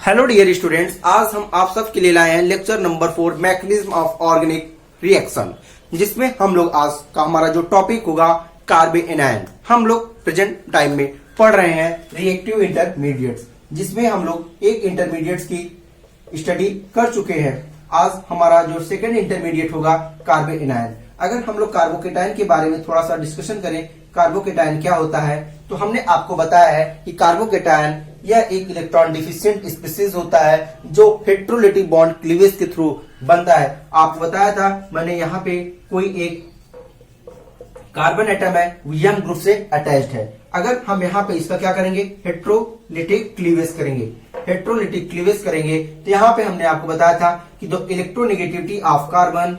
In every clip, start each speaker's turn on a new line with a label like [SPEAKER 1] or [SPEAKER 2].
[SPEAKER 1] Hello dear students, आज हम आप सबके लिए लाए हैं lecture number 4 mechanism of organic reaction, जिसमें हम लोग आज का हमारा जो टॉपिक होगा कार्बन एनायन। हम लोग प्रेजेंट टाइम में पढ़ रहे हैं रिएक्टिव इंटरमीडिएट्स, जिसमें हम लोग एक इंटरमीडिएट्स की स्टडी कर चुके हैं। आज हमारा जो सेकेंड इंटरमीडिएट होगा कार्बन एनायन। अगर हम लोग कार्बोकेटायन के बारे में थोड़ा सा डिस्कशन करें, कार्बोकेटायन क्या होता है, तो हमने आपको बताया है कि कार्बोकेटायन यह एक इलेक्ट्रॉन डिफिशिएंट स्पीसीज होता है जो हेट्रोलिटिक बॉन्ड क्लीवेज के थ्रू बनता है। आपको बताया था मैंने, यहाँ पे कोई एक कार्बन एटम है, यम ग्रुप से अटैच्ड है। अगर हम यहाँ पे इसका क्या करेंगे, हेट्रोलिटिक क्लीवेज करेंगे। हेट्रोलिटिक क्लीवेज करेंगे तो यहाँ पे हमने आपको बताया था कि the electronegativity of carbon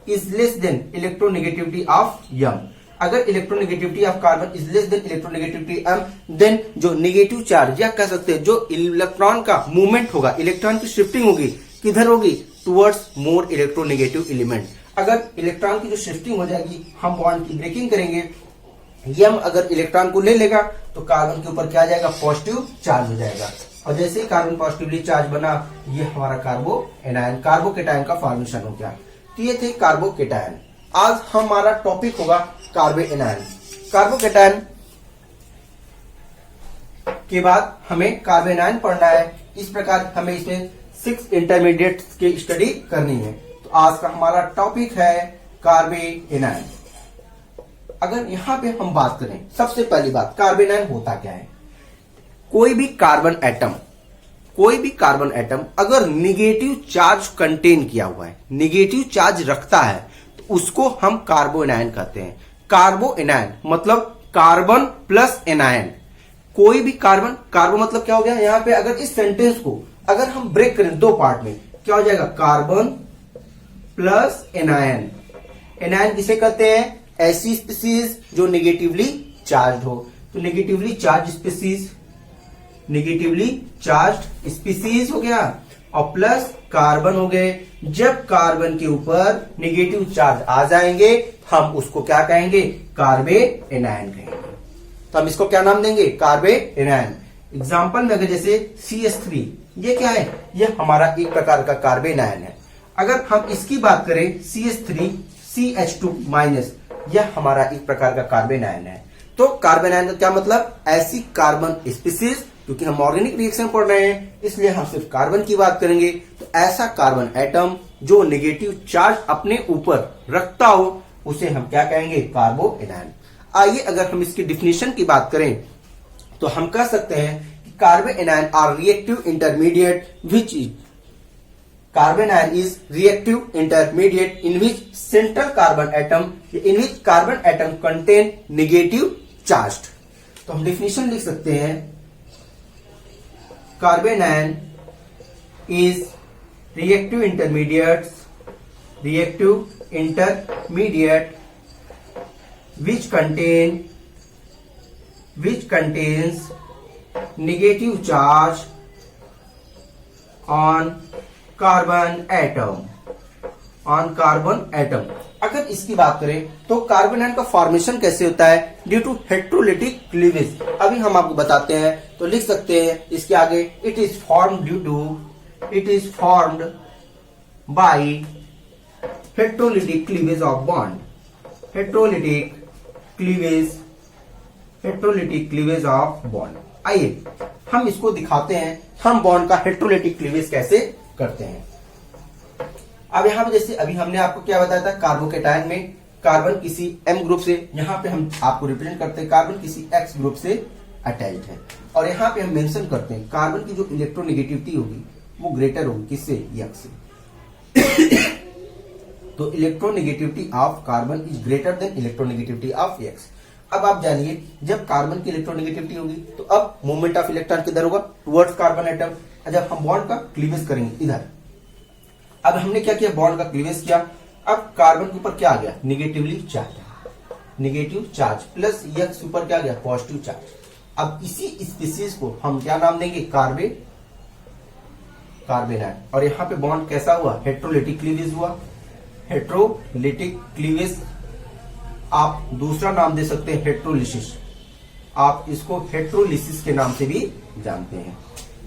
[SPEAKER 1] is less than electronegativity of M. अगर electronegativity of carbon is less than electronegativity M, then जो नेगेटिव चार्ज या कह सकते हैं जो इलेक्ट्रॉन का मूवमेंट होगा, इलेक्ट्रॉन की शिफ्टिंग होगी, किधर होगी, टुवर्ड्स मोर इलेक्ट्रोनेगेटिव एलिमेंट। अगर इलेक्ट्रॉन की जो शिफ्टिंग हो जाएगी, हम बॉन्ड की ब्रेकिंग करेंगे, यम अगर इलेक्ट्रॉन को ले लेगा तो कार्बन के ऊपर क्या आ जाएगा, पॉजिटिव चार्ज हो जाएगा। और जैसे ही कार्बन पॉजिटिवली चार्ज बना, ये हमारा कार्बोएनायन, कार्बोकेटायन का फॉर्मेशन हो गया। तो ये थे कार्बोकेटायन। आज हमारा टॉपिक होगा कार्बोएनायन। कार्बोकेटायन के बाद हमें कार्बोएनायन पढ़ना है। इस प्रकार हमें इसमें 6 इंटरमीडिएट्स की स्टडी करनी है। तो आज का हमारा टॉपिक है कार्बोएनायन। अगर यहां पे हम बात करें, सबसे पहली बात, कार्बोएनायन होता क्या है। कोई भी कार्बन एटम अगर निगेटिव चार्ज कंटेन किया हुआ है, निगेटिव चार्ज रखता है, तो उसको हम कार्बोएनायन कहते हैं। कार्बोएनायन मतलब कार्बन प्लस एनायन। कोई भी कार्बन मतलब क्या हो गया, यहां पे अगर इस सेंटेंस को अगर हम ब्रेक करें दो पार्ट में, क्या हो जाएगा, कार्बन प्लस एनायन। एनायन किसे कहते हैं, ऐसी स्पीसीज जो नेगेटिवली चार्ज हो। तो नेगेटिवली चार्ज स्पीसीज हो गया, और प्लस कार्बन हो गए। जब कार्बन के ऊपर नेगेटिव चार्ज आ जाएंगे, हम उसको क्या कहेंगे, कार्बोएनायन कहेंगे। तो हम इसको क्या नाम देंगे, कार्बोएनायन। एग्जांपल में अगर जैसे CH3, ये क्या है, ये हमारा एक प्रकार का कार्बोएनायन है। अगर हम इसकी बात करें CH3 CH2-, यह हमारा एक प्रकार का कार्बोएनायन है। तो कार्बोएनायन का क्या मतलब, ऐसी कार्बन स्पीसीज, क्योंकि हम ऑर्गेनिक रिएक्शन पढ़ रहे हैं इसलिए हम सिर्फ कार्बन की बात करेंगे। तो ऐसा कार्बन एटम जो नेगेटिव चार्ज अपने ऊपर रखता हो, उसे हम क्या कहेंगे, कार्बोएनायन। आइए अगर हम इसकी डिफिनेशन की बात करें तो हम कह सकते हैं कि carbanion are reactive intermediate which is carbanion is reactive intermediate in which central carbon atom contain negative charge. तो हम डिफिनेशन लिख सकते हैं, कार्बोएनायन is reactive intermediate which contains negative charge on carbon atom। अगर इसकी बात करें तो कार्बोएनायन का फॉर्मेशन कैसे होता है, ड्यू टू हेट्रोलिटिक क्लीवेज। अभी हम आपको बताते हैं, तो लिख सकते हैं इसके आगे, it is formed by heterolytic cleavage of bond. Heterolytic cleavage of bond. आइए हम इसको दिखाते हैं, हम बॉन्ड का हेट्रोलिटिक क्लीवेज कैसे करते हैं। अब यहाँ पे जैसे अभी हमने आपको क्या बताया था, कार्बोकेटायन में कार्बन किसी M ग्रुप से, यहाँ पे हम आपको रिप्रेजेंट करते हैं कार्बन किसी X ग्रुप से अटैच्ड है। और यहाँ पे हम मेंशन करते हैं कार्बन की जो इलेक्ट्रोनेगेटिविटी होगी वो ग्रेटर होगी किससे, X से। तो electronegativity of carbon is greater than electronegativity of X। अब आप जानिए, जब कार्बन की इलेक्ट्रोनेगेटिविटी होगी तो अब मूवमेंट ऑफ इलेक्ट्रॉन किधर होगा, टुवर्ड्स कार्बन एटम। जब हम बॉन्ड का क्लीवेज करेंगे इधर, अब हमने क्या किया, बॉन्ड का क्लीवेज किया। अब कार्बन के ऊपर क्या आ गया, नेगेटिव चार्ज प्लस X ऊपर क्या आ गया, पॉजिटिव चार्ज। अब इसी स्पीसीज को हम क्या नाम देंगे, कार्बोएनायन। और यहाँ पे बॉन्ड कैसा हुआ, हेट्रोलिटिक क्लीवेज हुआ। हेट्रोलिटिक क्लीवेज आप दूसरा नाम दे सकते हैं हेट्रोलिसिस। आप इसको हेटेरोलिसिस के नाम से भी जानते हैं।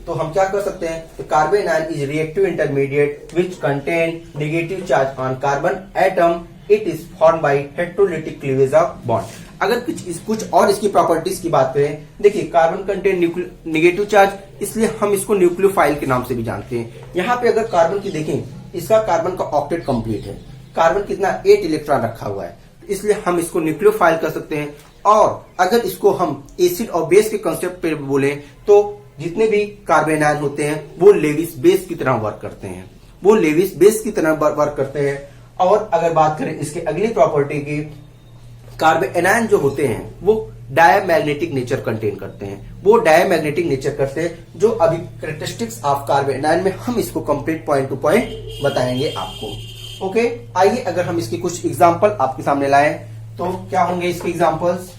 [SPEAKER 1] तो हम क्या कर सकते हैं, carbon ion is reactive intermediate which contain negative charge on carbon atom, it is form by heterolytic cleavage of bond. अगर कुछ और इसकी प्रॉपर्टीज की बात करें, देखिए कार्बन कंटेन नेगेटिव चार्ज, इसलिए हम इसको न्यूक्लियोफाइल के नाम से भी जानते हैं। यहाँ पे अगर कार्बन की देखें, इसका कार्बन का ऑक्टेट कंप्लीट है, कार्बन कितना 8 इलेक्ट्रॉन रखा हुआ है, इसलिए हम इसको न्यूक्लियोफाइल कर सकते हैं। और अगर इसको हम एसिड और बेस के कंसेप्ट पे बोले तो जितने भी कार्बन आयन होते हैं वो लेविस बेस की तरह वर्क करते हैं, वो लेविस बेस की तरह वर्क करते हैं। और अगर बात करें इसके अगली प्रॉपर्टी की, कार्बन एनायन जो होते हैं वो डायमैग्नेटिक नेचर कंटेन करते हैं, वो डायमैग्नेटिक नेचर करते हैं, जो अभी कैरेक्टरिस्टिक्स ऑफ कार्बन एनायन में हम इसको कंप्लीट पॉइंट टू पॉइंट बताएंगे आपको। ओके, आइए अगर हम इसके कुछ एग्जांपल आपके सामने लाएं तो क्या होंगे इसके एग्जांपल्स।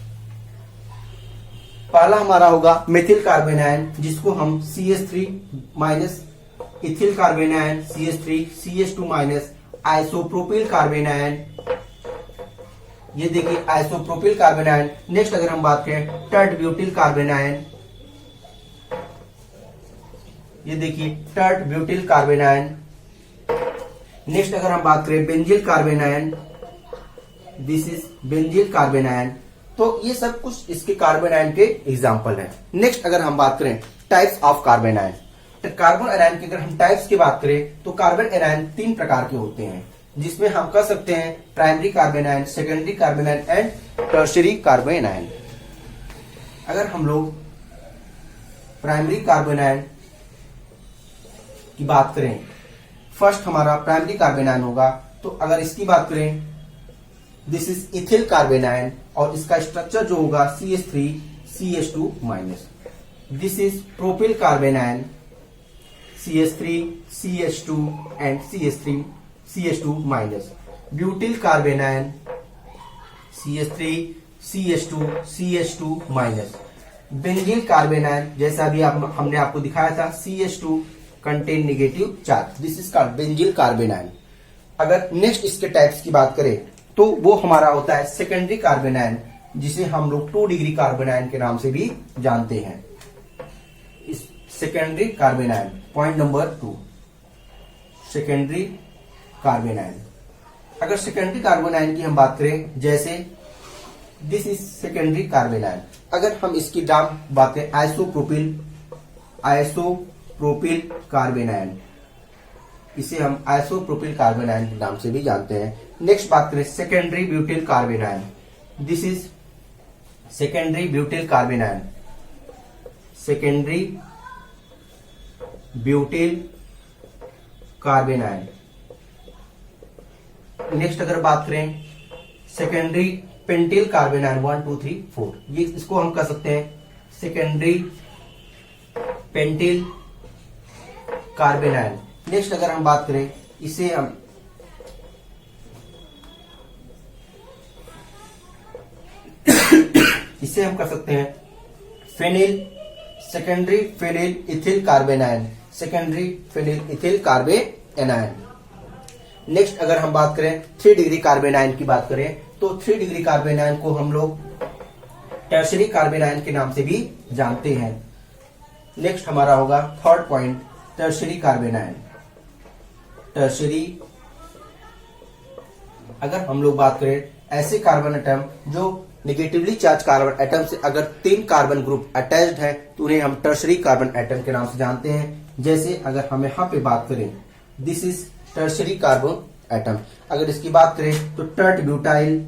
[SPEAKER 1] पहला हमारा होगा मेथिल कार्बन आयन, जिसको हम CH3 minus, ethyl carbon ion CH3 CH2 minus, isopropyl carbon ion, ये देखिए आइसोप्रोपिल कार्बन आयन। नेक्स्ट अगर हम बात करें टर्ट ब्यूटिल कार्बन आयन, ये देखिए tert butyl carbon ion. Next अगर हम बात करें बेंजील carbon ion, this is बेंजील carbon ion. तो ये सब कुछ इसके कार्बन आयन के एग्जाम्पल हैं। नेक्स्ट अगर हम बात करें टाइप्स ऑफ कार्बन आयन, तो कार्बन आयन की अगर हम टाइप्स की बात करें तो कार्बन आयन 3 प्रकार के होते हैं, जिसमें हम कह सकते हैं primary carbon ion, secondary carbon ion and tertiary carbon ion. अगर हम लोग प्राइमरी कार्बन आयन की बात करें, फर्स्ट हमारा प्राइमरी कार्बन आयन होगा, तो अगर इसकी बात करें this is ethyl carbon ion, और इसका स्ट्रक्चर जो होगा CH3 CH2 minus. This is propyl carbon ion, CH3 CH2 and CH3 CH2 minus. Butyl carbon ion CH3 CH2 CH2 minus. बेंजील carbon ion, जैसा अभी हमने आपको दिखाया था, CH2 contain negative charge, this is called बेंजील carbon ion. अगर next इसके types की बात करें तो वो हमारा होता है सेकेंडरी कार्बन आयन, जिसे हम लोग 2 डिग्री कार्बन आयन के नाम से भी जानते हैं। इस secondary carbon ion, point number 2, secondary carbon ion. अगर सेकेंडरी कार्बन आयन की हम बात करें, जैसे this is secondary carbon ion, अगर हम इसकी नाम बात करें आइसोप्रोपिल कार्बन आयन, इसे हम आइसोप्रोपिल कार्बन आयन के नाम से भी जानते हैं। नेक्स्ट बात करें secondary butyl carbon ion, this is secondary butyl carbon ion, secondary butyl carbon ion. Next अगर बात करें सेकेंडरी पेंटिल कार्बन आयन, 1 2 3 4, ये इसको हम कह सकते हैं secondary pentyl carbanion. Next अगर हम बात करें इसे हम कर सकते हैं phenyl, secondary phenyl ethyl carbanion, secondary phenyl ethyl carbanion. Next अगर हम बात करें 3 डिग्री कार्बन आयन की बात करें, तो 3 डिग्री कार्बन आयन को हम लोग टर्शियरी कार्बन आयन के नाम से भी जानते हैं। नेक्स्ट हमारा होगा third point tertiary carbon ion, tertiary. अगर हम लोग बात करें ऐसे कार्बन एटम जो नेगेटिवली चार्ज कार्बन एटम से अगर 3 कार्बन ग्रुप अटैच्ड है तो उन्हें हम टर्शियरी कार्बन एटम के नाम से जानते हैं। जैसे अगर हम यहाँ पे बात करें this is tertiary carbon atom. अगर इसकी बात करें तो tert butyl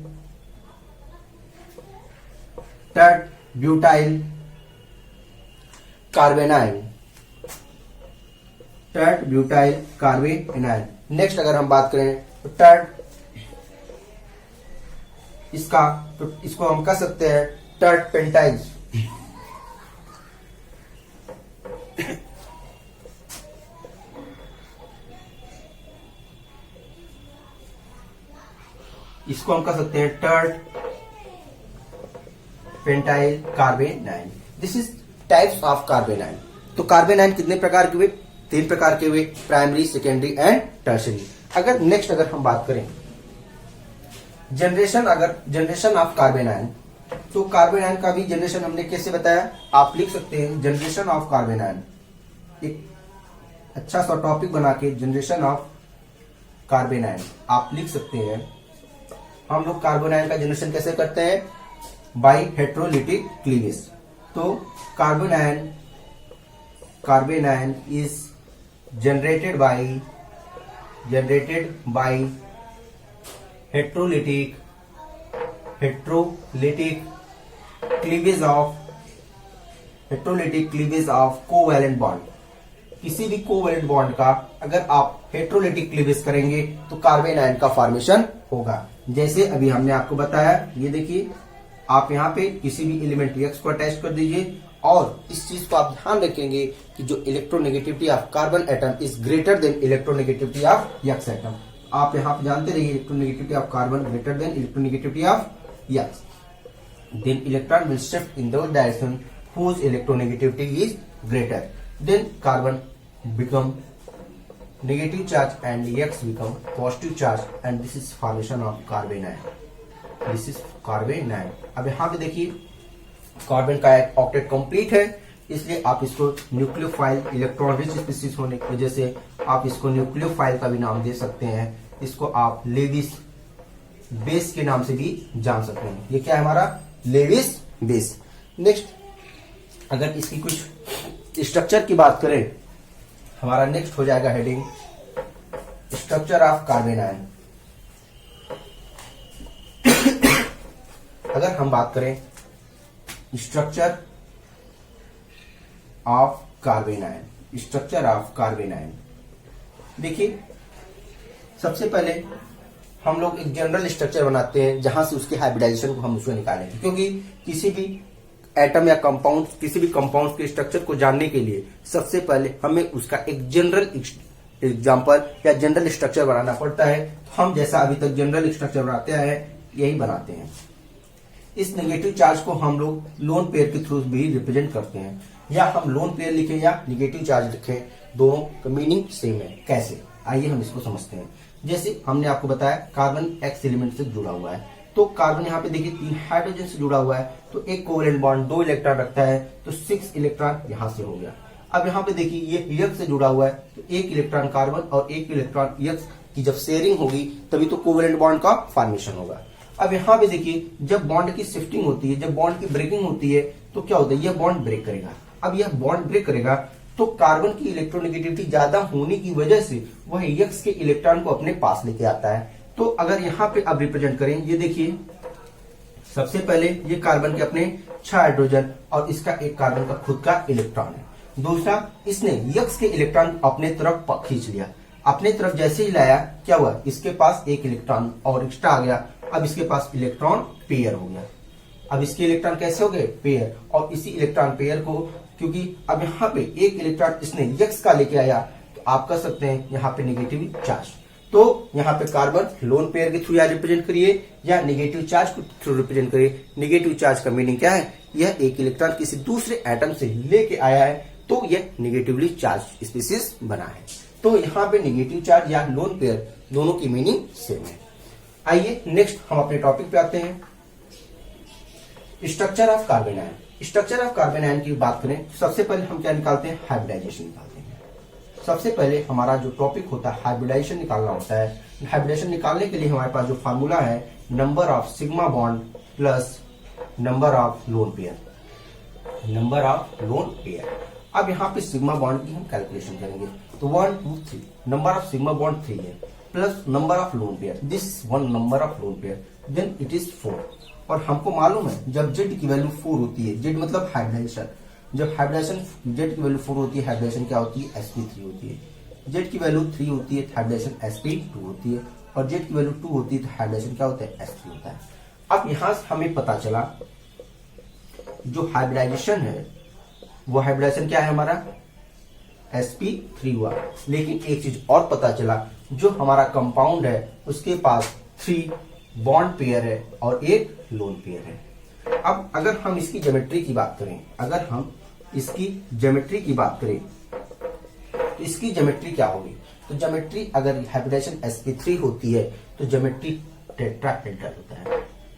[SPEAKER 1] carbon ion, tert butyl carbon ion. Next अगर हम बात करें तो इसको हम कह सकते हैं टर्ट पेंटाइल, इसको हम कह सकते हैं tert pentyl carbon ion. This is types of carbon ion. तो कार्बन आयन कितने प्रकार के हुए? 3 प्रकार के हुए, प्राइमरी, सेकेंडरी एंड टर्शियरी। अगर हम बात करें जनरेशन ऑफ कार्बन आयन, तो कार्बन आयन का भी जनरेशन हमने कैसे बताया, आप लिख सकते हैं जनरेशन ऑफ कार्बन आयन, एक अच्छा सा टॉपिक बना के जनरेशन ऑफ कार्बन आयन आप लिख सकते हैं। हम लोग कार्बन आयन का जनरेशन कैसे करते हैं, बाय हेट्रोलिटिक क्लीवेज। तो carbon ion is generated by heterolytic cleavage of covalent bond. किसी भी कोवैलेंट बॉन्ड का अगर आप हेट्रोलिटिक क्लीवेज करेंगे तो कार्बन आयन का फॉर्मेशन होगा। जैसे अभी हमने आपको बताया, ये देखिए आप यहाँ पे किसी भी एलिमेंट X को अटैच कर दीजिए और इस चीज को आप ध्यान रखेंगे कि जो electronegativity of carbon atom is greater than electronegativity of X atom. आप यहाँ पे जानते रहिए electronegativity of carbon greater than electronegativity of X, then electron will shift in those direction whose electronegativity is greater, then carbon become negative charge and X become positive charge and this is formation of carbon ion. This is carbon ion. अब यहाँ पे देखिए carbon का एक octet complete है, इसलिए आप इसको न्यूक्लियोफाइल इलेक्ट्रॉन रिच स्पीसीज होने की वजह से आप इसको न्यूक्लियोफाइल का भी नाम दे सकते हैं। इसको आप लेविस बेस के नाम से भी जान सकते हैं। ये क्या है हमारा लेविस बेस। नेक्स्ट अगर इसकी कुछ स्ट्रक्चर की बात करें, हमारा नेक्स्ट हो जाएगा heading structure of carbon ion. अगर हम बात करें स्ट्रक्चर ऑफ कार्बन आयन, देखिए सबसे पहले हम लोग एक जनरल स्ट्रक्चर बनाते हैं जहां से उसके हाइब्रिडाइजेशन को हम उसको निकालेंगे, क्योंकि किसी भी एटम या कंपाउंड, किसी भी कंपाउंड के स्ट्रक्चर को जानने के लिए सबसे पहले हमें उसका एक जनरल एग्जांपल या जनरल स्ट्रक्चर बनाना पड़ता है। तो हम जैसा अभी तक जनरल स्ट्रक्चर बनाते हैं यही बनाते हैं। इस नेगेटिव चार्ज को हम लोग लोन पेयर के थ्रू भी रिप्रेजेंट करते हैं, या हम लोन पेयर लिखें या नेगेटिव चार्ज लिखें, दोनों का मीनिंग सेम है। कैसे, आइए हम इसको समझते हैं। जैसे हमने आपको बताया कार्बन X एलिमेंट से जुड़ा हुआ है, तो कार्बन यहाँ पे देखिए 3 हाइड्रोजन से जुड़ा हुआ है, तो एक कोवैलेंट बॉन्ड 2 इलेक्ट्रॉन रखता है, तो 6 इलेक्ट्रॉन यहां से हो गया। अब यहाँ पे देखिए ये X से जुड़ा हुआ है, तो 1 इलेक्ट्रॉन कार्बन और 1 इलेक्ट्रॉन X की जब शेयरिंग होगी तभी तो कोवैलेंट बॉन्ड का फॉर्मेशन होगा। अब यहाँ पे देखिए जब बॉन्ड की शिफ्टिंग होती है, जब बॉन्ड की ब्रेकिंग होती है, तो क्या होता है, यह बॉन्ड ब्रेक करेगा। अब यह बॉन्ड ब्रेक करेगा तो कार्बन की इलेक्ट्रोनेगेटिविटी ज्यादा होने की वजह से वह X के इलेक्ट्रॉन को अपने पास लेके आता है। तो अगर यहाँ पे अब रिप्रेजेंट करें, ये देखिए सबसे पहले ये कार्बन के अपने 6 हाइड्रोजन और इसका एक कार्बन का खुद का इलेक्ट्रॉन है। दूसरा, इसने X के इलेक्ट्रॉन अपने तरफ खींच लिया, अपने तरफ जैसे ही लाया क्या हुआ, इसके पास एक इलेक्ट्रॉन और एक्स्ट्रा आ गया। अब इसके पास इलेक्ट्रॉन पेयर हो गया। अब इसके इलेक्ट्रॉन कैसे हो गए, पेयर। और इसी इलेक्ट्रॉन पेयर को, क्योंकि अब यहाँ पे एक इलेक्ट्रॉन इसने X का लेके आया, तो आप कर सकते हैं यहाँ पे नेगेटिव चार्ज। तो यहाँ पे कार्बन लोन पेयर के थ्रू या रिप्रेजेंट करिए या नेगेटिव चार्ज को थ्रू रिप्रेजेंट करिए। नेगेटिव चार्ज का मीनिंग क्या है, यह एक इलेक्ट्रॉन किसी दूसरे एटम से लेके आया है, तो यह नेगेटिवली चार्ज स्पीसीज बना है। तो यहाँ पे नेगेटिव चार्ज या लोन पेयर दोनों की मीनिंग सेम है। आइए नेक्स्ट हम अपने टॉपिक पे आते हैं, structure of carbon ion. Structure of carbon ion की बात करें, सबसे पहले हम क्या निकालते हैं, हाइब्रिडाइजेशन निकालते हैं। सबसे पहले हमारा जो टॉपिक होता है हाइब्रिडाइजेशन निकालना होता है। हाइब्रिडाइजेशन निकालने के लिए हमारे पास जो फार्मूला है, number of sigma bond plus number of lone pair, number of lone pair. अब यहाँ पे सिग्मा बॉन्ड की हम कैलकुलेशन करेंगे, तो 1 2 3 नंबर ऑफ सिग्मा बॉन्ड 3 है, plus number of lone pair, this 1 number of lone pair, then it is 4। और हमको मालूम है जब Z की वैल्यू 4 होती है, Z मतलब हाइब्रिडाइजेशन, जब हाइब्रिडाइजेशन Z की वैल्यू 4 होती है, हाइब्रिडाइजेशन क्या होती है, sp3 होती है। Z की वैल्यू 3 होती है, हाइब्रिडाइजेशन sp2 होती है, और Z की वैल्यू 2 होती है तो हाइब्रिडाइजेशन क्या होता है, sp होता है। अब यहां से हमें पता चला जो हाइब्रिडाइजेशन है वो हाइब्रिडाइजेशन क्या है हमारा, sp3 हुआ। लेकिन एक चीज और पता चला, जो हमारा कंपाउंड है उसके पास 3 बॉन्ड पेयर है और एक लोन पेयर है। अब अगर हम इसकी ज्योमेट्री की बात करें, अगर हम इसकी ज्योमेट्री की बात करें तो इसकी ज्योमेट्री क्या होगी, तो ज्योमेट्री अगर हाइब्रिडाइजेशन sp3 होती है तो ज्योमेट्री टेट्राहेड्रल होता है।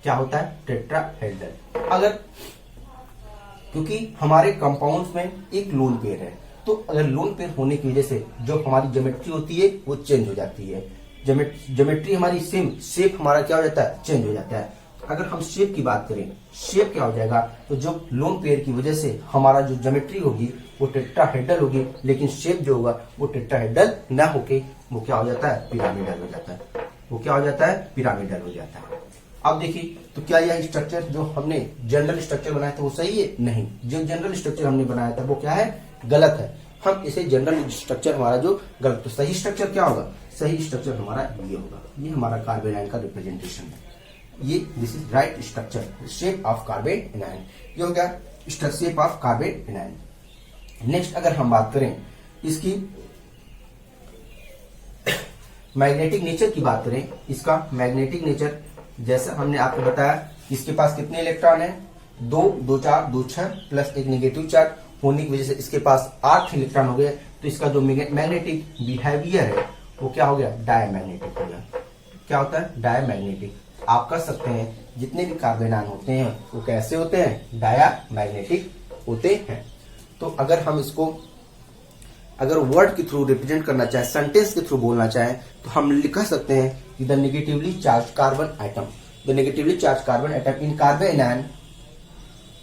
[SPEAKER 1] क्या होता है, टेट्राहेड्रल। अगर क्योंकि हमारे कंपाउंड्स में एक लोन पेयर है, तो अगर लोन पेयर होने की वजह से जो हमारी ज्योमेट्री होती है वो चेंज हो जाती है। ज्योमेट्री हमारी सेम, शेप हमारा क्या हो जाता है, चेंज हो जाता है। अगर हम शेप की बात करें, शेप क्या हो जाएगा, तो जो लोन पेयर की वजह से हमारा जो ज्योमेट्री होगी वो टेट्राहेड्रल होगी, लेकिन शेप जो होगा वो टेट्राहेड्रल ना होके वो क्या हो जाता है, पिरामिडल हो जाता है। वो क्या हो जाता है, पिरामिडल हो जाता है। अब देखिए, तो क्या यह स्ट्रक्चर जो हमने जनरल स्ट्रक्चर बनाया था वो सही है? नहीं, जो जनरल स्ट्रक्चर हमने बनाया था वो क्या है, गलत है। हम इसे जनरल स्ट्रक्चर हमारा जो गलत, तो सही स्ट्रक्चर क्या होगा, सही स्ट्रक्चर हमारा ये होगा। ये हमारा कार्बन आयन का रिप्रेजेंटेशन है। ये this is right structure, shape of carbon ion. ये हो गया shape of carbanion. Next अगर हम बात करें इसकी मैग्नेटिक नेचर की बात करें, इसका मैग्नेटिक नेचर जैसा हमने आपको बताया, इसके पास कितने इलेक्ट्रॉन है, 2, 2 4, 2 6 प्लस एक नेगेटिव चार्ज होने की वजह से इसके पास 8 इलेक्ट्रॉन हो गए। तो इसका जो मैग्नेटिक बिहेवियर है वो क्या हो गया, डायमैग्नेटिक हो गया। क्या होता है, डायमैग्नेटिक। आप कर सकते हैं जितने भी कार्बन आयन होते हैं वो कैसे होते हैं, डायमैग्नेटिक होते हैं। तो अगर हम इसको अगर वर्ड के थ्रू रिप्रेजेंट करना चाहे, सेंटेंस के थ्रू बोलना चाहें, तो हम लिख सकते हैं कि the negatively charge carbon atom, the negatively charge carbon atom in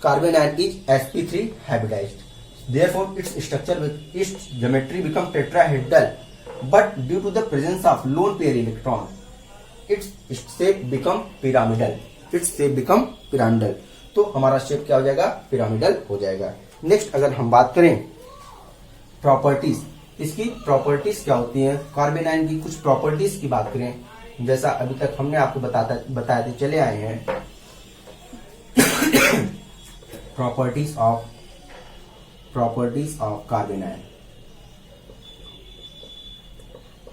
[SPEAKER 1] carbon ion is sp3 hybridized. Therefore, its structure with its geometry become tetrahedral, but due to the presence of lone pair electron, its shape become pyramidal. Its shape become pyramidal. तो हमारा shape क्या हो जाएगा, pyramidal हो जाएगा। Next अगर हम बात करें प्रॉपर्टीज, इसकी प्रॉपर्टीज क्या होती हैं, कार्बन आयन की कुछ प्रॉपर्टीज की बात करें, जैसा अभी तक हमने आपको बताते चले आए हैं। Properties of carbanion.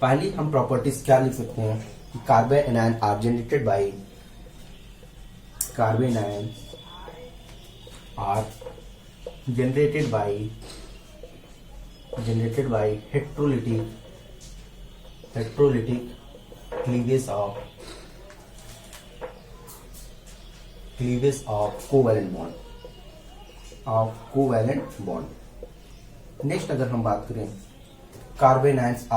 [SPEAKER 1] पहली हम प्रॉपर्टीज क्या लिख सकते हैं कि carbanion are generated by heterolytic cleavage of covalent bond. Next अगर हम बात करें, carbanions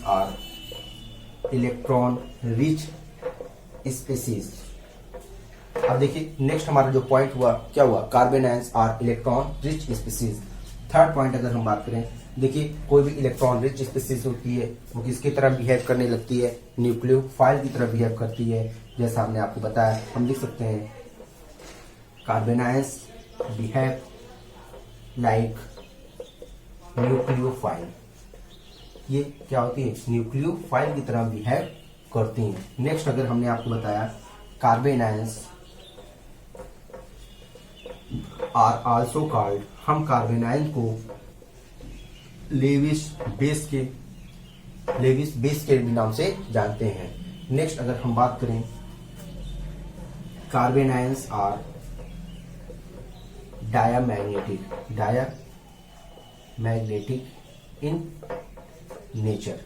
[SPEAKER 1] are electron rich species. अब देखिए नेक्स्ट हमारा जो पॉइंट हुआ, क्या हुआ, carbanions are electron rich species. Third point अगर हम बात करें, देखिए कोई भी इलेक्ट्रॉन रिच स्पीसीज होती है वो किसकी तरह बिहेव करने लगती है, न्यूक्लियोफाइल की तरह बिहेव करती है। जैसा हमने आपको बताया, हम लिख सकते हैं carbon ions behave like nucleophile. ये क्या होती है, न्यूक्लियोफाइल की तरह बिहेव करती हैं। नेक्स्ट अगर हमने आपको बताया carbanions are also called, हम कार्बन आयन को लेविस बेस के नाम से जानते हैं। नेक्स्ट अगर हम बात करें, carbanions are diamagnetic in nature.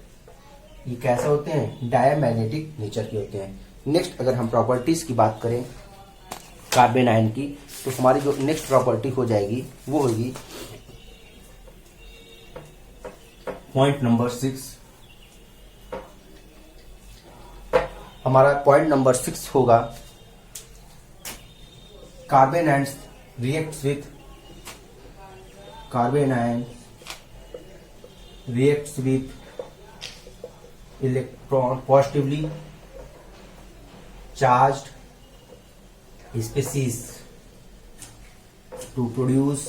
[SPEAKER 1] ये कैसे होते हैं, डायामैग्नेटिक नेचर के होते हैं। नेक्स्ट अगर हम प्रॉपर्टीज की बात करें कार्बन आयन की, तो हमारी जो नेक्स्ट प्रॉपर्टी हो जाएगी वो होगी पॉइंट नंबर 6। हमारा पॉइंट नंबर 6 होगा carbon ion reacts with electron positively charged species to produce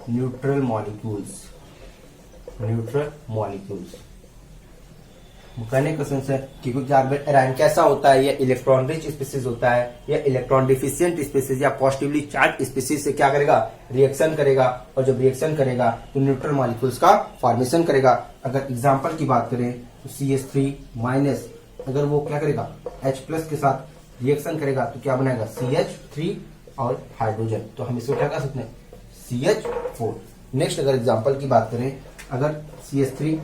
[SPEAKER 1] neutral molecules। कहने का सेंस है कि कार्बन आयन कैसा होता है, यह इलेक्ट्रॉन रिच स्पीसीज होता है, या इलेक्ट्रॉन डिफिशिएंट स्पीसीज या पॉजिटिवली चार्ज स्पीसीज से क्या करेगा, रिएक्शन करेगा, और जब रिएक्शन करेगा तो न्यूट्रल मॉलिक्यूल्स का फॉर्मेशन करेगा। अगर एग्जांपल की बात करें तो CH3 माइनस, अगर वो क्या करेगा, H प्लस के साथ रिएक्शन करेगा तो क्या बनाएगा, CH3 और हाइड्रोजन। तो हम इसको क्या कर सकते हैं, CH4। नेक्स्ट अगर एग्जांपल की बात करें, अगर CH3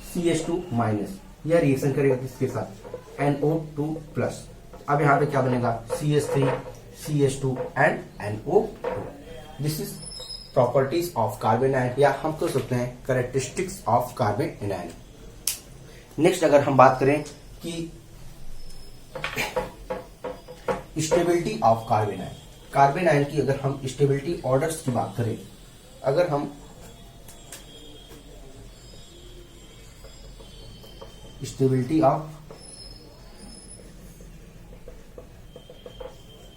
[SPEAKER 1] CH2 माइनस, यह रिएक्शन करेगा किसके साथ, NO2 प्लस। अब यहाँ पे क्या बनेगा, CH3 CH2 and NO2। This is properties of carbon ion, या हम कह सकते हैं characteristics of carbanion. Next अगर हम बात करें कि stability of carbon ion, carbon ion की अगर हम स्टेबिलिटी ऑर्डर्स की बात करें, अगर हम स्टेबिलिटी ऑफ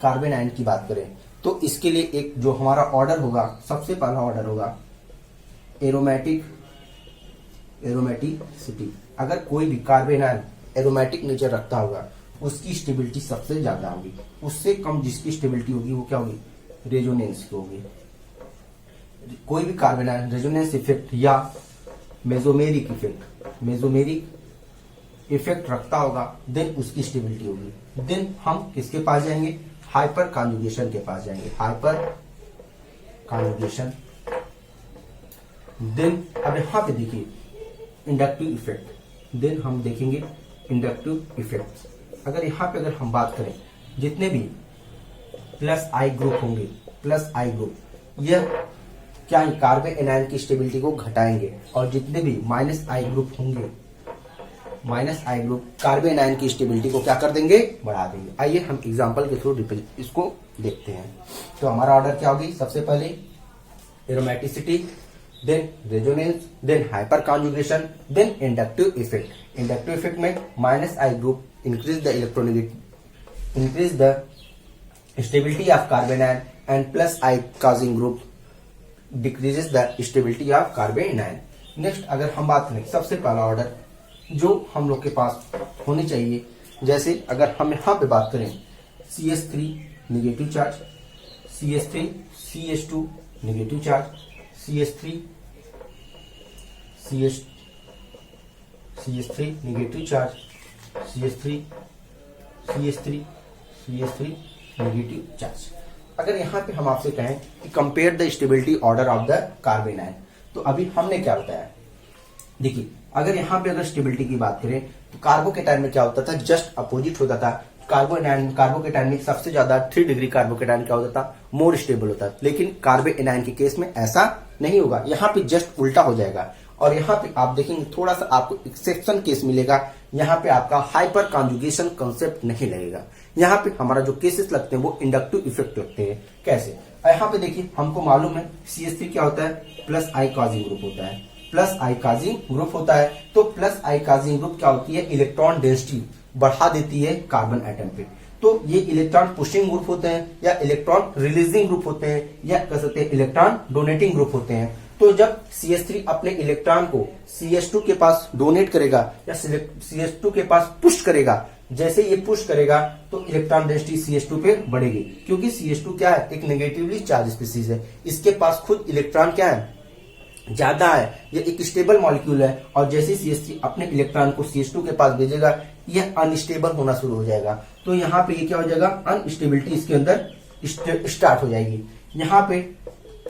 [SPEAKER 1] कार्बन आयन की बात करें तो इसके लिए एक जो हमारा ऑर्डर होगा, सबसे पहला ऑर्डर होगा एरोमेटिसिटी। अगर कोई भी कार्बन आयन एरोमेटिक नेचर रखता होगा उसकी स्टेबिलिटी सबसे ज्यादा होगी, उससे कम जिसकी स्टेबिलिटी होगी वो क्या होगी, रेजोनेंस की होगी। कोई भी कार्बन आयन रेजोनेंस इफेक्ट या मेसोमेरिक इफेक्ट रखता होगा देन उसकी स्टेबिलिटी होगी। देन हम किसके पास जाएंगे, हाइपर कॉन्जुगेशन के पास जाएंगे, हाइपर कॉन्जुगेशन। देन अब यहां पे देखिए इंडक्टिव इफेक्ट, देन हम देखेंगे इंडक्टिव इफेक्ट। अगर यहां पे अगर हम बात करें जितने भी प्लस आई ग्रुप होंगे, प्लस आई ग्रुप यह क्या है, कार्बन आयन की स्टेबिलिटी को घटाएंगे, और जितने भी माइनस आई ग्रुप होंगे, minus I group carbon ion की स्टेबिलिटी को क्या कर देंगे, बढ़ा देंगे। आइए हम एग्जांपल के थ्रू इसको देखते हैं। तो हमारा ऑर्डर क्या होगी, सबसे पहले aromaticity, then resonance, then hyperconjugation, then inductive effect. Inductive effect में minus I group increase the stability of carbanion and plus I causing group decreases the stability of carbanion. Next अगर हम बात करें सबसे पहला order जो हम लोग के पास होनी चाहिए, जैसे अगर हम यहां पे बात करें CH3 negative charge, CH3 CH2 negative charge, CH3 negative charge, CH3 negative charge. अगर यहां पे हम आपसे कहें कि compare the stability order of the carbon ion, तो अभी हमने क्या बताया, देखिए अगर यहां पे अगर स्टेबिलिटी की बात करें तो कार्बोकेटायन में क्या होता था, जस्ट अपोजिट होता था। कार्बोकेटायन में सबसे ज्यादा 3 डिग्री कार्बोकेटायन क्या होता था, मोर स्टेबल होता था। लेकिन कार्बन आयन के केस में ऐसा नहीं होगा, यहाँ पे जस्ट उल्टा हो जाएगा। और यहाँ पे आप देखेंगे थोड़ा सा आपको एक्सेप्शन केस मिलेगा, यहाँ पे आपका हाइपर कॉन्जुगेशन कंसेप्ट नहीं लगेगा। यहाँ पे हमारा जो केसेस लगते हैं वो इंडक्टिव इफेक्ट लगते हैं। कैसे, यहाँ पे देखिए हमको मालूम है CH3 क्या होता है, प्लस आई काजिंग ग्रुप होता है, प्लस आई काजिंग ग्रुप होता है। तो प्लस आई काजिंग ग्रुप क्या होती है, इलेक्ट्रॉन डेंसिटी बढ़ा देती है कार्बन एटम पे। तो ये इलेक्ट्रॉन पुशिंग ग्रुप होते हैं, या इलेक्ट्रॉन रिलीजिंग ग्रुप होते हैं, या कह सकते हैं इलेक्ट्रॉन डोनेटिंग ग्रुप होते हैं। तो जब CH3 अपने इलेक्ट्रॉन को CH2 के पास डोनेट करेगा या CH2 के पास पुश करेगा, जैसे ये पुश करेगा तो इलेक्ट्रॉन डेंसिटी CH2 पे बढ़ेगी, क्योंकि CH2 क्या है, एक नेगेटिवली चार्ज स्पीसीज है। इसके पास खुद इलेक्ट्रॉन क्या है, ज्यादा है, ये एक स्टेबल मॉलिक्यूल है। और जैसे CH3 अपने इलेक्ट्रॉन को CH2 के पास भेजेगा, यह अनस्टेबल होना शुरू हो जाएगा। तो यहाँ पे ये क्या हो जाएगा, अनस्टेबिलिटी इसके अंदर स्टार्ट हो जाएगी। यहाँ पे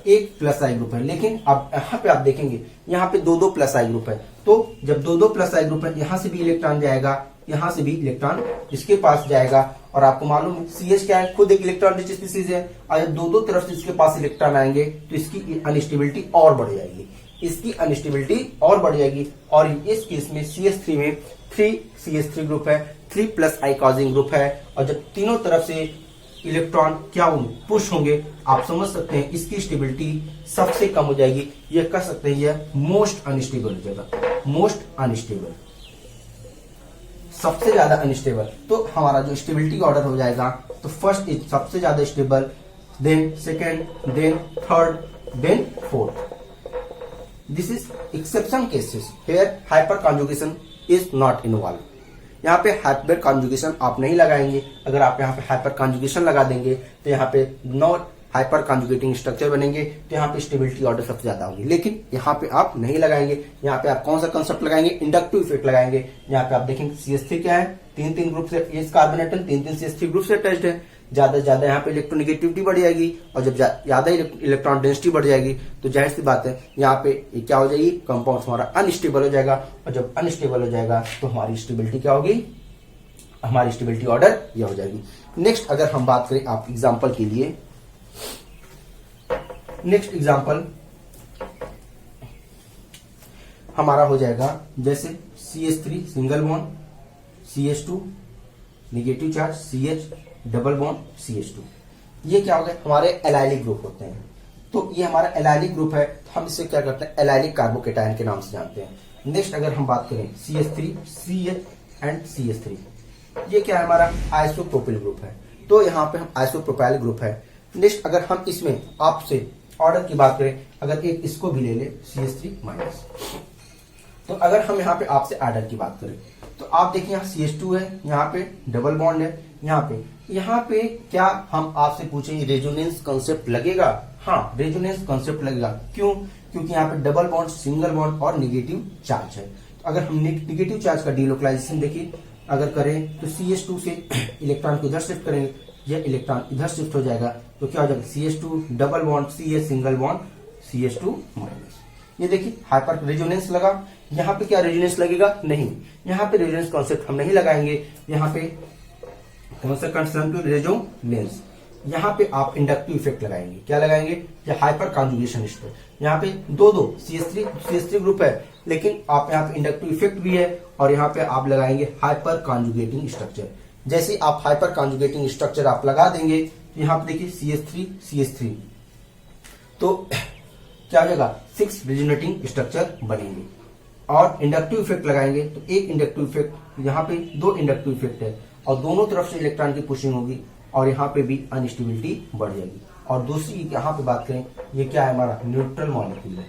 [SPEAKER 1] एक प्लस आई ग्रुप है, लेकिन अब यहाँ पे आप देखेंगे यहाँ पे 2 प्लस आई ग्रुप है। तो जब 2 प्लस आई ग्रुप है, यहाँ से भी इलेक्ट्रॉन जाएगा, यहाँ से भी इलेक्ट्रॉन इसके पास जाएगा। और आपको मालूम है CH क्या है, खुद एक इलेक्ट्रॉन रिच स्पीसीज है। और जब 2 तरफ से इसके पास इलेक्ट्रॉन आएंगे तो इसकी अनस्टेबिलिटी और बढ़ जाएगी, इसकी अनस्टेबिलिटी और बढ़ जाएगी। और इस केस में CH3 में 3 CH3 ग्रुप है, 3 प्लस आई काजिंग ग्रुप है। और जब तीनों तरफ से इलेक्ट्रॉन क्या होंगे, पुश होंगे, आप समझ सकते हैं इसकी स्टेबिलिटी सबसे कम हो जाएगी। यह कह सकते हैं यह मोस्ट अनस्टेबल हो जाएगा, मोस्ट अनस्टेबल, सबसे ज्यादा अनस्टेबल। तो हमारा जो स्टेबिलिटी ऑर्डर हो जाएगा, तो फर्स्ट इज सबसे ज्यादा stable, then second, then third, then fourth. This is exception cases here hyperconjugation is not involve. यहाँ पे हाइपर कॉन्जुगेशन आप नहीं लगाएंगे। अगर आप यहाँ पे हाइपर कॉन्जुगेशन लगा देंगे तो यहाँ पे नॉट हाइपर कॉन्जुगेटिंग स्ट्रक्चर बनेंगे, तो यहाँ पे स्टेबिलिटी ऑर्डर सबसे ज्यादा होगी। लेकिन यहाँ पे आप नहीं लगाएंगे, यहाँ पे आप कौन सा कंसेप्ट लगाएंगे, इंडक्टिव इफेक्ट लगाएंगे। यहाँ पे आप देखेंगे CH3 क्या है, 3 ग्रुप से, इस कार्बन एटम 3 CH3 ग्रुप से अटैच्ड है। ज्यादा से ज्यादा यहाँ पे इलेक्ट्रोनेगेटिविटी बढ़ जाएगी, और जब ज्यादा इलेक्ट्रॉन डेंसिटी बढ़ जाएगी तो जाहिर सी बात है यहाँ पे क्या हो जाएगी, कंपाउंड हमारा अनस्टेबल हो जाएगा, और जब अनस्टेबल हो जाएगा तो हमारी स्टेबिलिटी क्या होगी, हमारी स्टेबिलिटी ऑर्डर यह हो जाएगी। नेक्स्ट अगर हम बात करें आप एग्जाम्पल के लिए, नेक्स्ट एग्जाम्पल हमारा हो जाएगा जैसे CH3 single bond, CH2 negative charge, CH double bond, CH2। ये क्या हो गया, हमारे एलाइलिक ग्रुप होते हैं। तो ये हमारा एलाइलिक ग्रुप है, तो हम इसे क्या करते हैं, एलाइलिक कार्बोकेटायन के नाम से जानते हैं। नेक्स्ट अगर हम बात करें CH3, CH एंड CH3, ये क्या है, हमारा आइसोप्रोपिल ग्रुप है। तो यहाँ पे हम आइसोप्रोपाइल ग्रुप है। नेक्स्ट अगर हम इसमें आपसे ऑर्डर की बात करें, अगर एक इसको भी ले ले CH3 माइनस, तो अगर हम यहाँ पे आपसे ऑर्डर की बात करें तो आप देखिए यहाँ CH2 है, यहाँ पे डबल बॉन्ड है, यहाँ पे क्या हम आपसे पूछेंगे रेजोनेंस कॉन्सेप्ट लगेगा? हाँ, रेजोनेंस कॉन्सेप्ट लगेगा। क्यों? क्योंकि यहाँ पे डबल बॉन्ड, सिंगल बॉन्ड और नेगेटिव चार्ज है। तो अगर हम नेगेटिव चार्ज का डीलोकलाइजेशन देखिए अगर करें तो CH2 से इलेक्ट्रॉन को इधर शिफ्ट करेंगे, यह इलेक्ट्रॉन इधर शिफ्ट हो जाएगा, तो क्या हो जाएगा, CH2 double bond, CH single bond, CH2 minus. ये देखिए हाइपर रेजोनेंस लगा। यहाँ पे क्या रेजोनेंस लगेगा? नहीं, यहाँ पे रेजोनेंस कॉन्सेप्ट हम नहीं लगाएंगे। यहाँ पे कौन सा कंसेप्ट, रेजोनेंस। यहाँ पे आप इंडक्टिव इफेक्ट लगाएंगे। क्या लगाएंगे? या हाइपर कॉन्जुगेशन स्टेट। यहाँ पे दो CH3 ग्रुप है, लेकिन आप यहाँ पे इंडक्टिव इफेक्ट भी है, और यहाँ पे आप लगाएंगे हाइपर कॉन्जुगेटिंग स्ट्रक्चर। जैसे आप हाइपर कॉन्जुगेटिंग स्ट्रक्चर आप लगा देंगे, यहाँ पे देखिए CH3 तो क्या हो जाएगा, 6 रेजोनेटिंग स्ट्रक्चर बनेंगे। और इंडक्टिव इफेक्ट लगाएंगे तो एक इंडक्टिव इफेक्ट, यहाँ पे 2 इंडक्टिव इफेक्ट है, और दोनों तरफ से इलेक्ट्रॉन की पुशिंग होगी, और यहाँ पे भी अनस्टेबिलिटी बढ़ जाएगी। और दूसरी यहाँ पे बात करें, ये क्या है, हमारा न्यूट्रल मॉलिक्यूल है।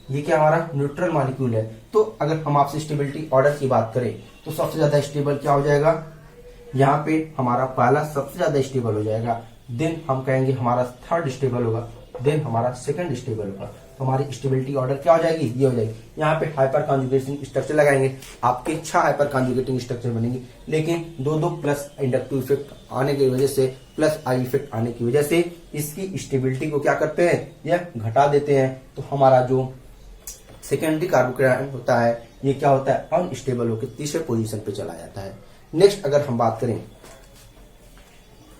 [SPEAKER 1] ये क्या हमारा न्यूट्रल मॉलिक्यूल है। तो अगर हम आपसे स्टेबिलिटी ऑर्डर की बात करें तो सबसे ज्यादा स्टेबल क्या हो जाएगा, यहाँ पे हमारा पहला सबसे ज्यादा स्टेबल हो जाएगा, देन हम कहेंगे हमारा थर्ड स्टेबल होगा, देन हमारा सेकंड स्टेबल होगा। तो हमारी स्टेबिलिटी ऑर्डर क्या हो जाएगी, ये हो जाएगी। यहाँ पे हाइपर कॉन्जुगेटिंग स्ट्रक्चर लगाएंगे, आपके 6 हाइपर कॉन्जुगेटिंग स्ट्रक्चर बनेंगे, लेकिन 2 प्लस इंडक्टिव इफेक्ट आने की वजह से, प्लस आई इफेक्ट आने की वजह से इसकी स्टेबिलिटी को क्या करते हैं, यह घटा देते हैं। तो हमारा जो सेकेंडरी कार्बोकेटायन होता है, ये क्या होता है, अनस्टेबल होकर तीसरे पोजीशन पे चला जाता है। नेक्स्ट अगर हम बात करें,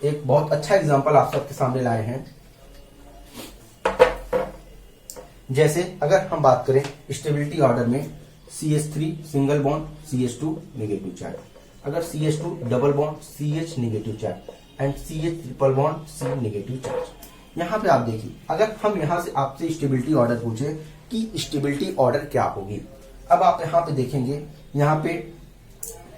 [SPEAKER 1] एक बहुत अच्छा एग्जांपल आप सबके सामने लाए हैं। जैसे अगर हम बात करें स्टेबिलिटी ऑर्डर में, CH3 single bond, CH2 negative charge, अगर CH2 double bond, CH negative charge and CH triple bond, C negative charge. यहाँ पे आप देखिए, अगर हम यहाँ से आपसे स्टेबिलिटी ऑर्डर पूछे कि स्टेबिलिटी ऑर्डर क्या होगी, अब आप यहाँ पे देखेंगे, यहाँ पे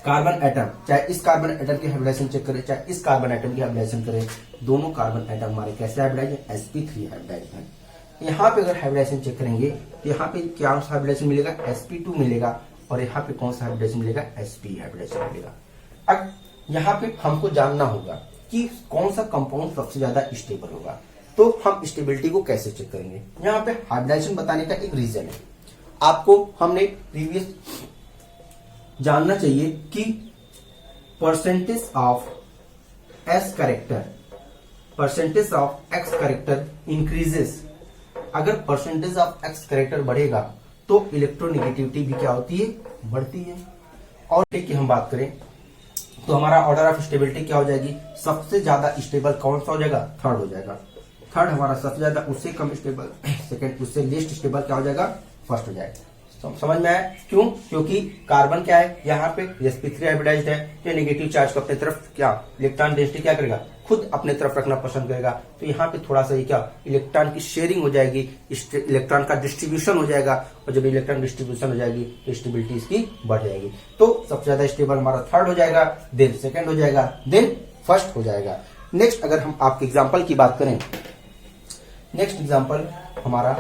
[SPEAKER 1] कार्बन एटम, चाहे इस कार्बन एटम की हाइब्रिडाइजेशन चेक करें, चाहे इस कार्बन एटम की हाइब्रिडाइजेशन करें, दोनों कार्बन एटम हमारे कैसे हाइब्रिडाइज है, sp3 हाइब्रिडाइज है। यहाँ पे अगर हाइब्रिडाइजेशन चेक करेंगे तो यहाँ पे क्या सा हाइब्रिडाइजेशन मिलेगा, sp2 मिलेगा, और यहाँ पे कौन सा हाइब्रिडाइजेशन मिलेगा, sp हाइब्रिडाइजेशन मिलेगा। अब यहाँ पे हमको जानना होगा कि कौन सा कंपाउंड सबसे ज्यादा स्टेबल होगा। तो हम स्टेबिलिटी को कैसे चेक करेंगे, यहाँ पे हाइब्रिडाइजेशन बताने का एक रीजन है। आपको हमने प्रीवियस जानना चाहिए कि percentage of S character, percentage of x character increases. अगर परसेंटेज ऑफ एक्स कैरेक्टर बढ़ेगा तो इलेक्ट्रोनेगेटिविटी भी क्या होती है, बढ़ती है। और की हम बात करें तो हमारा ऑर्डर ऑफ स्टेबिलिटी क्या हो जाएगी, सबसे ज्यादा स्टेबल कौन सा हो जाएगा, थर्ड हो जाएगा। थर्ड हमारा सबसे ज्यादा, उससे कम स्टेबल सेकंड, उससे लेस्ट स्टेबल क्या हो जाएगा, फर्स्ट हो जाएगा। समझ में आया? क्यों? क्योंकि कार्बन क्या है, यहाँ पे sp3 हाइब्रिडाइज्ड है, तो नेगेटिव चार्ज को अपने तरफ क्या इलेक्ट्रॉन डेंसिटी क्या करेगा, खुद अपने तरफ रखना पसंद करेगा। तो यहाँ पे थोड़ा सा ये क्या इलेक्ट्रॉन की शेयरिंग हो जाएगी, इलेक्ट्रॉन का डिस्ट्रीब्यूशन हो जाएगा, और जब इलेक्ट्रॉन डिस्ट्रीब्यूशन हो जाएगी तो स्टेबिलिटी इसकी बढ़ जाएगी। तो सबसे ज्यादा स्टेबल हमारा थर्ड हो जाएगा, देन सेकेंड हो जाएगा, देन फर्स्ट हो जाएगा। नेक्स्ट अगर हम आपके एग्जाम्पल की बात करें, नेक्स्ट एग्जाम्पल हमारा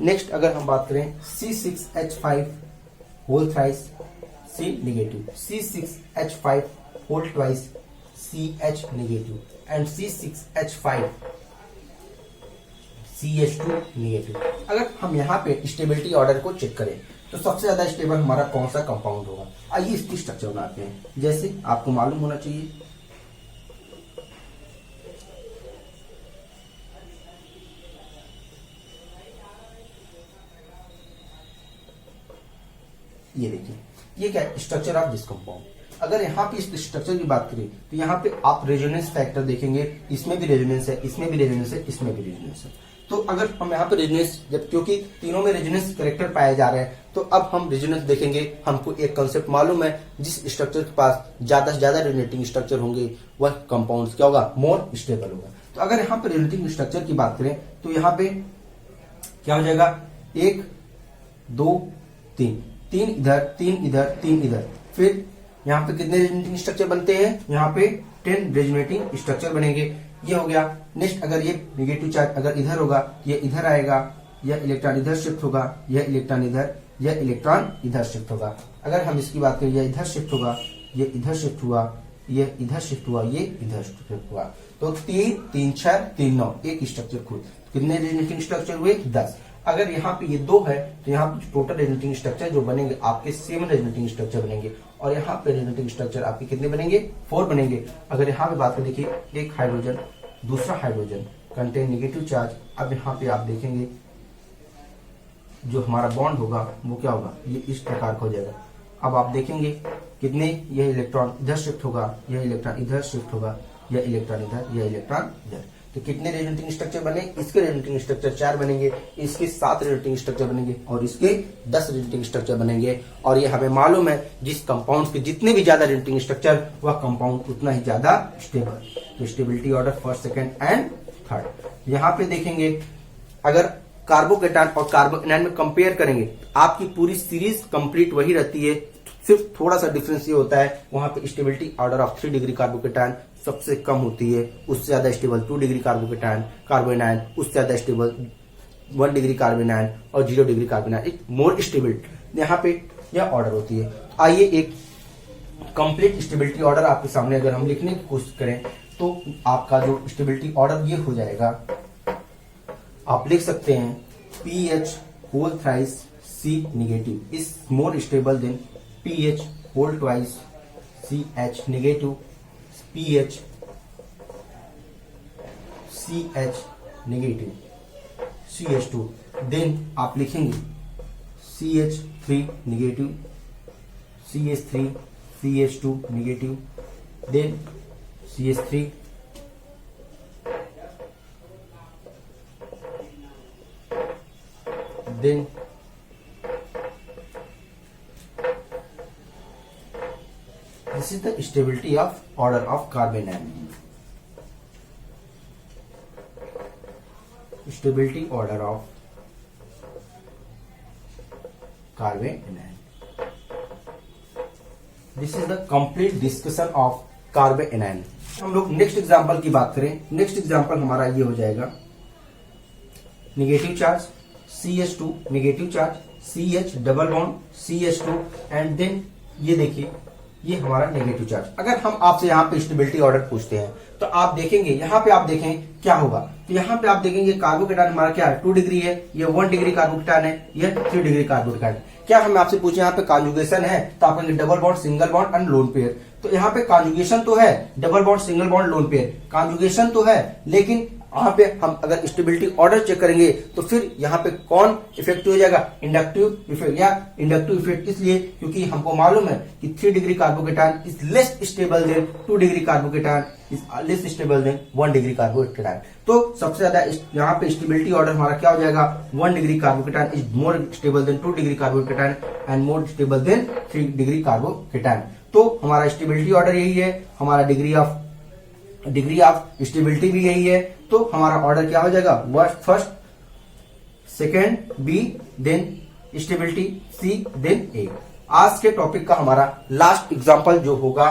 [SPEAKER 1] नेक्स्ट अगर हम बात करें C6H5 whole thrice C negative, C6H5 whole twice CH negative and C6H5 CH2 negative. अगर हम यहाँ पे स्टेबिलिटी ऑर्डर को चेक करें तो सबसे ज्यादा स्टेबल हमारा कौन सा कंपाउंड होगा। आइए इसकी स्ट्रक्चर बनाते हैं। जैसे आपको मालूम होना चाहिए, ये देखिए, ये क्या है, स्ट्रक्चर ऑफ दिस कंपाउंड। अगर यहाँ पे इस स्ट्रक्चर की बात करें तो यहाँ पे आप रेजोनेंस फैक्टर देखेंगे, इसमें भी रेजोनेंस है, इसमें भी रेजोनेंस है, इसमें भी रेजोनेंस है। तो अगर हम यहाँ पे रेजोनेंस, जब क्योंकि तीनों में रेजोनेंस कैरेक्टर पाए जा रहे हैं, तो अब हम रेजोनेंस देखेंगे। हमको एक कंसेप्ट मालूम है, जिस स्ट्रक्चर के पास ज्यादा से ज्यादा रेजोनेटिंग स्ट्रक्चर होंगे वह कंपाउंड क्या होगा, मोर स्टेबल होगा। तो अगर यहाँ पे रेजोनेटिंग स्ट्रक्चर की बात करें तो यहाँ पे क्या हो जाएगा, 1 2 3, 3 इधर, 3 इधर, 3 इधर। फिर यहाँ पे कितने रेजोनेटिंग स्ट्रक्चर बनते हैं, यहाँ पे 10 रेजोनेटिंग स्ट्रक्चर बनेंगे। ये हो गया। नेक्स्ट, अगर ये नेगेटिव चार्ज अगर इधर होगा, ये इधर आएगा, यह इलेक्ट्रॉन इधर शिफ्ट होगा, यह इलेक्ट्रॉन इधर, यह इलेक्ट्रॉन इधर शिफ्ट होगा। अगर हम इसकी बात करें, यह इधर शिफ्ट होगा, ये इधर शिफ्ट हुआ, ये इधर शिफ्ट हुआ, ये इधर शिफ्ट हुआ। तो 3 3 6 3 9, एक स्ट्रक्चर खुद। कितने रेजोनेटिंग स्ट्रक्चर हुए, 10। अगर यहाँ पे ये 2 है तो यहाँ पे टोटल रेजोनेटिंग स्ट्रक्चर जो बनेंगे आपके 7 रेजोनेटिंग स्ट्रक्चर बनेंगे। और यहाँ पे रेजोनेटिंग स्ट्रक्चर आपके कितने बनेंगे, 4 बनेंगे। अगर यहाँ पे बात करें, देखिए, एक हाइड्रोजन, दूसरा हाइड्रोजन कंटेन नेगेटिव चार्ज। अब यहाँ पे आप देखेंगे जो हमारा बॉन्ड होगा वो क्या होगा, ये इस प्रकार का हो जाएगा। अब आप देखेंगे कितने, यह इलेक्ट्रॉन इधर शिफ्ट होगा, यह इलेक्ट्रॉन इधर शिफ्ट होगा, यह इलेक्ट्रॉन इधर, यह इलेक्ट्रॉन इधर। तो कितने रेजोनेटिंग स्ट्रक्चर बने, इसके रेजोनेटिंग स्ट्रक्चर 4 बनेंगे, इसके 7 रेजोनेटिंग स्ट्रक्चर बनेंगे और इसके 10 रेजोनेटिंग स्ट्रक्चर बनेंगे। और ये हमें मालूम है, जिस कंपाउंड के जितने भी ज्यादा रेजोनेटिंग स्ट्रक्चर वह कंपाउंड उतना ही ज्यादा स्टेबल। तो stability order first, second and third. यहाँ पे देखेंगे, अगर कार्बोकेटान और कार्बोएनायन में कंपेयर करेंगे, आपकी पूरी सीरीज कंप्लीट वही रहती है, सिर्फ थोड़ा सा डिफरेंस ये होता है, वहां पे स्टेबिलिटी ऑर्डर ऑफ 3 डिग्री कार्बोकेटान सबसे कम होती है, उससे ज्यादा स्टेबल 2 डिग्री कार्बोकेटान कार्बोएनायन, उससे ज्यादा स्टेबल 1 डिग्री कार्बोएनायन और 0 डिग्री कार्बोएनायन, एक मोर स्टेबल यहाँ पे यह ऑर्डर होती है। आइए एक कंप्लीट स्टेबिलिटी ऑर्डर आपके सामने अगर हम लिखने की कोशिश करें तो आपका जो स्टेबिलिटी ऑर्डर ये हो जाएगा। आप लिख सकते हैं pH whole thrice C negative is more stable than pH whole twice CH negative, pH CH negative, CH2। Then आप लिखेंगे CH3 negative, CH3 CH2 negative, then CH3 then this is the stability of order of carbanion. Stability order of carbanion. This is the complete discussion of carbanion. हम लोग next example की बात करें। Next example हमारा ये हो जाएगा, negative charge CH2 negative charge, CH double bond CH2 and then ये देखिए ये हमारा नेगेटिव चार्ज। अगर हम आपसे यहाँ पे स्टेबिलिटी ऑर्डर पूछते हैं तो आप देखेंगे, यहाँ पे आप देखें क्या होगा, तो यहाँ पे आप देखेंगे कार्बोकेटान हमारा क्या है, 2 डिग्री है, ये 1 डिग्री कार्बोकेटान है, ये 3 डिग्री कार्बोकेटान। क्या हम आपसे पूछे यहाँ पे कॉन्जुगेशन है तो आप कहेंगे double bond, single bond and lone pair. तो यहाँ पे कॉन्जुगेशन तो है, double bond, single bond, lone pair, conjugation तो है, लेकिन यहाँ पे हम अगर स्टेबिलिटी ऑर्डर चेक करेंगे तो फिर यहाँ पे कौन इफेक्टिव हो जाएगा, इंडक्टिव इफेक्ट या इंडक्टिव इफेक्ट। इसलिए क्योंकि हमको मालूम है कि 3 degree carbocation is less stable than 2 degree carbocation is less stable than 1 degree carbocation. तो सबसे ज्यादा यहाँ पे स्टेबिलिटी ऑर्डर हमारा क्या हो जाएगा, 1 degree carbocation is more stable than 2 degree carbocation and more stable than 3 degree carbocation. तो हमारा स्टेबिलिटी ऑर्डर यही है, हमारा डिग्री ऑफ स्टेबिलिटी भी यही है। तो हमारा ऑर्डर क्या हो जाएगा, first, second B, then stability C, then A. आज के टॉपिक का हमारा लास्ट एग्जांपल जो होगा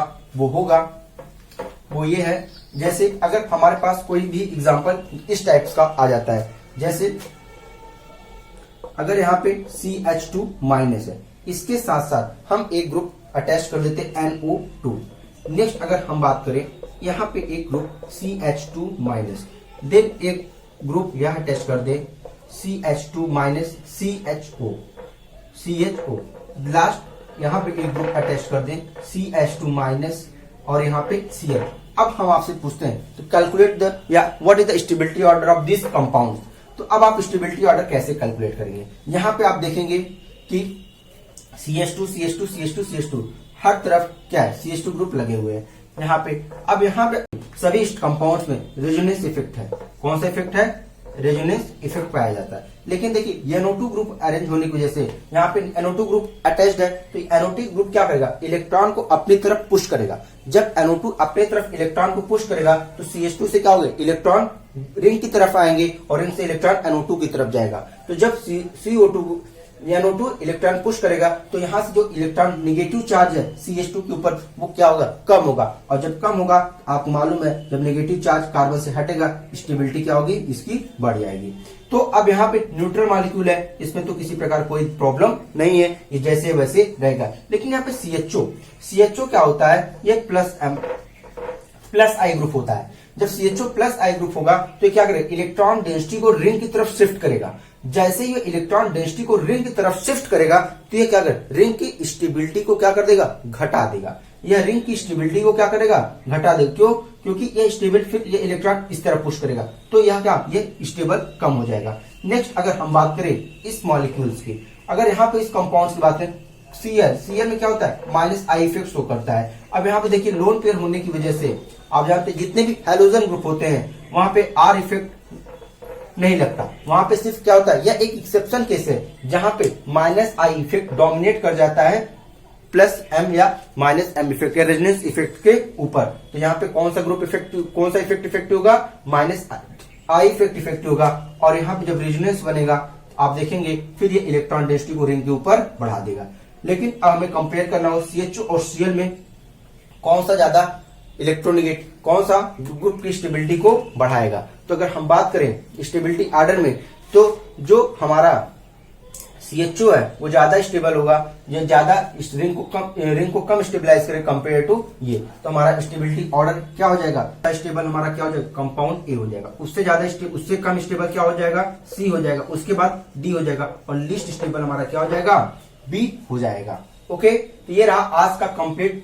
[SPEAKER 1] वो ये है, जैसे अगर हमारे पास कोई भी एग्जांपल इस टाइप्स का आ जाता है, जैसे अगर यहाँ पे CH2 माइनस है, इसके साथ साथ हम एक ग्रुप अटैच कर देते हैं NO2। नेक्स्ट अगर हम बात करें, यहाँ पे एक ग्रुप CH2 माइनस, देन एक ग्रुप यह अटैच कर दे CH2 minus CHO, CHO, last यहाँ पे एक ग्रुप अटैच कर दें CH2 माइनस और यहाँ पे Cl। अब हम आपसे पूछते हैं तो कैलकुलेट द या what is the stability order of this compound. तो अब आप स्टेबिलिटी ऑर्डर कैसे कैलकुलेट करेंगे, यहाँ पे आप देखेंगे कि CH2 CH2 CH2 CH2 हर तरफ क्या है, CH2 ग्रुप लगे हुए हैं यहाँ पे। अब यहाँ पे सभी कंपाउंड्स में रेजोनेंस इफेक्ट है। कौन सा इफेक्ट है, रेजोनेंस इफेक्ट पाया जाता है। लेकिन देखिए ये NO2 ग्रुप अरेंज होने की वजह से यहाँ पे NO2 ग्रुप अटैच्ड है, तो NO2 ग्रुप क्या करेगा, इलेक्ट्रॉन को अपनी तरफ पुश करेगा। जब NO2 अपनी तरफ इलेक्ट्रॉन को पुश करेगा तो CH2 से क्या होगा, इलेक्ट्रॉन रिंग की तरफ आएंगे और रिंग से इलेक्ट्रॉन NO2 की तरफ जाएगा। तो जब CO2 NO2 इलेक्ट्रॉन पुश करेगा तो यहाँ से जो इलेक्ट्रॉन नेगेटिव चार्ज है CH2 के ऊपर वो क्या होगा, कम होगा। और जब कम होगा आपको मालूम है जब नेगेटिव चार्ज कार्बन से हटेगा स्टेबिलिटी क्या होगी, इसकी बढ़ जाएगी। तो अब यहाँ पे न्यूट्रल मॉलिक्यूल है, इसमें तो किसी प्रकार कोई प्रॉब्लम नहीं है, ये जैसे वैसे रहेगा। लेकिन यहाँ पे CHO क्या होता है, ये प्लस I ग्रुप होता है। जब CHO प्लस I ग्रुप होगा तो क्या करेगा, इलेक्ट्रॉन डेंसिटी को रिंग की तरफ शिफ्ट करेगा। जैसे ही इलेक्ट्रॉन डेंसिटी को रिंग की तरफ शिफ्ट करेगा तो ये क्या करेगा, रिंग की स्टेबिलिटी को क्या कर देगा, घटा देगा। यह रिंग की स्टेबिलिटी को क्या करेगा, घटा देगा। क्यों, क्योंकि ये स्टेबल फिर ये इलेक्ट्रॉन इस तरफ पुश करेगा तो यह क्या, ये स्टेबल कम हो जाएगा। नेक्स्ट अगर हम बात करें इस मॉलिक्यूल्स की, अगर यहाँ पे इस कंपाउंड की बात करें Cl में क्या होता है, माइनस I इफेक्ट शो करता है। अब यहाँ पे देखिए लोन पेयर होने की वजह से आप जानते हैं जितने भी हैलोजन ग्रुप होते हैं वहां पे R इफेक्ट नहीं लगता, वहां पे सिर्फ क्या होता है, यह एक एक्सेप्शन केस है जहां पे माइनस I इफेक्ट डोमिनेट कर जाता है प्लस M या माइनस M इफेक्ट या रेजोनेंस इफेक्ट के ऊपर। तो यहाँ पे कौन सा ग्रुप इफेक्टिव, कौन सा इफेक्ट इफेक्टिव होगा, माइनस I इफेक्ट इफेक्टिव होगा। और यहाँ पे जब रेजोनेंस बनेगा आप देखेंगे फिर ये इलेक्ट्रॉन डेंसिटी को रिंग के ऊपर बढ़ा देगा। लेकिन अब हमें कंपेयर करना हो CHO और Cl में कौन सा ज्यादा इलेक्ट्रोनेगेट, कौन सा ग्रुप की स्टेबिलिटी को बढ़ाएगा। तो अगर हम बात करें स्टेबिलिटी ऑर्डर में तो जो हमारा CHO है वो ज्यादा स्टेबल होगा, जो ज्यादा रिंग को कम स्टेबलाइज करे कंपेयर टू ये। तो हमारा स्टेबिलिटी ऑर्डर क्या हो जाएगा, स्टेबल हमारा क्या हो जाएगा, कंपाउंड A हो जाएगा। उससे ज्यादा उससे कम स्टेबल क्या हो जाएगा, C हो जाएगा। उसके बाद D हो जाएगा और लीस्ट स्टेबल हमारा क्या हो जाएगा, B हो जाएगा। ओके, तो ये रहा आज का complete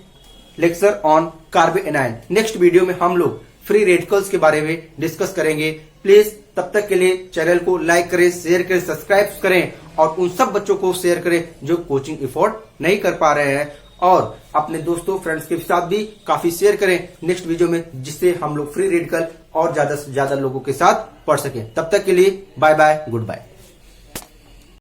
[SPEAKER 1] lecture on carbanion. Next video में हम लोग फ्री रेडिकल्स के बारे में डिस्कस करेंगे। प्लीज तब तक के लिए चैनल को लाइक करें, शेयर करें, सब्सक्राइब करें और उन सब बच्चों को शेयर करें जो कोचिंग एफोर्ड नहीं कर पा रहे हैं, और अपने दोस्तों फ्रेंड्स के साथ भी काफी शेयर करें नेक्स्ट वीडियो में, जिससे हम लोग फ्री रेडिकल और ज्यादा से ज्यादा लोगों के साथ पढ़ सकें। तब तक के लिए बाय बाय, गुड बाय।